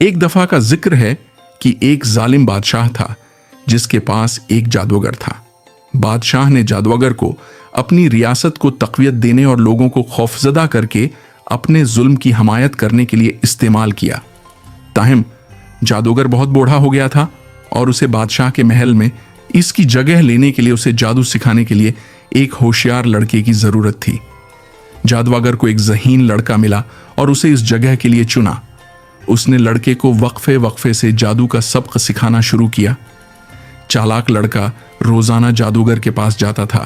ایک دفعہ کا ذکر ہے کہ ایک ظالم بادشاہ تھا جس کے پاس ایک جادوگر تھا۔ بادشاہ نے جادوگر کو اپنی ریاست کو تقویت دینے اور لوگوں کو خوفزدہ کر کے اپنے ظلم کی حمایت کرنے کے لیے استعمال کیا۔ تاہم جادوگر بہت بوڑھا ہو گیا تھا اور اسے بادشاہ کے محل میں اس کی جگہ لینے کے لیے اسے جادو سکھانے کے لیے ایک ہوشیار لڑکے کی ضرورت تھی۔ جادوگر کو ایک ذہین لڑکا ملا اور اسے اس جگہ کے لیے چنا۔ اس نے لڑکے کو وقفے وقفے سے جادو کا سبق سکھانا شروع کیا۔ چالاک لڑکا روزانہ جادوگر کے پاس جاتا تھا۔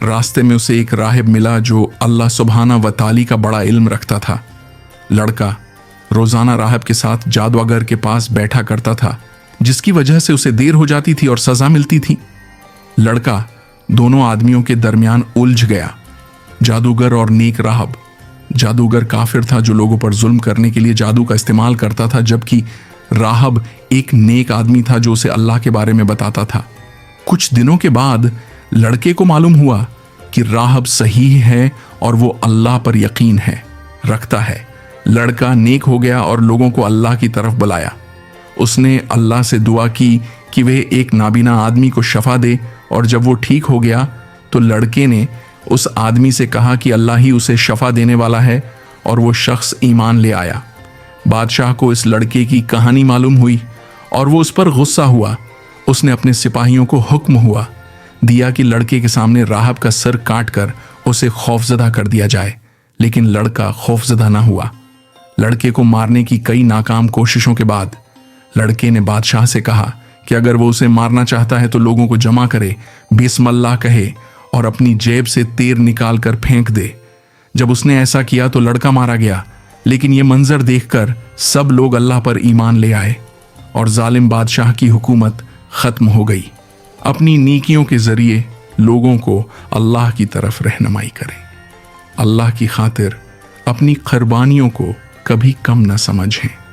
راستے میں اسے ایک راہب ملا جو اللہ سبحانہ و تعالی کا بڑا علم رکھتا تھا۔ لڑکا روزانہ راہب کے ساتھ جادوگر کے پاس بیٹھا کرتا تھا، جس کی وجہ سے اسے دیر ہو جاتی تھی اور سزا ملتی تھی۔ لڑکا دونوں آدمیوں کے درمیان الجھ گیا، جادوگر اور نیک راہب۔ جادوگر کافر تھا جو لوگوں پر ظلم کرنے کے لیے جادو کا استعمال کرتا تھا، جبکہ راہب ایک نیک آدمی تھا جو اسے اللہ کے بارے میں بتاتا تھا۔ کچھ دنوں کے بعد لڑکے کو معلوم ہوا کہ راہب صحیح ہے اور وہ اللہ پر یقین رکھتا ہے۔ لڑکا نیک ہو گیا اور لوگوں کو اللہ کی طرف بلایا۔ اس نے اللہ سے دعا کی کہ وہ ایک نابینا آدمی کو شفا دے، اور جب وہ ٹھیک ہو گیا تو لڑکے نے اس آدمی سے کہا کہ اللہ ہی اسے شفا دینے والا ہے، اور وہ شخص ایمان لے آیا۔ بادشاہ کو اس لڑکے کی کہانی معلوم ہوئی اور وہ اس پر غصہ ہوا۔ اس نے اپنے سپاہیوں کو حکم دیا کہ لڑکے کے سامنے راہب کا سر کاٹ کر اسے خوفزدہ کر دیا جائے، لیکن لڑکا خوفزدہ نہ ہوا۔ لڑکے کو مارنے کی کئی ناکام کوششوں کے بعد لڑکے نے بادشاہ سے کہا کہ اگر وہ اسے مارنا چاہتا ہے تو لوگوں کو جمع کرے، بسم اللہ کہے اور اپنی جیب سے تیر نکال کر پھینک دے۔ جب اس نے ایسا کیا تو لڑکا مارا گیا، لیکن یہ منظر دیکھ کر سب لوگ اللہ پر ایمان لے آئے اور ظالم بادشاہ کی حکومت ختم ہو گئی۔ اپنی نیکیوں کے ذریعے لوگوں کو اللہ کی طرف رہنمائی کریں۔ اللہ کی خاطر اپنی قربانیوں کو کبھی کم نہ سمجھیں۔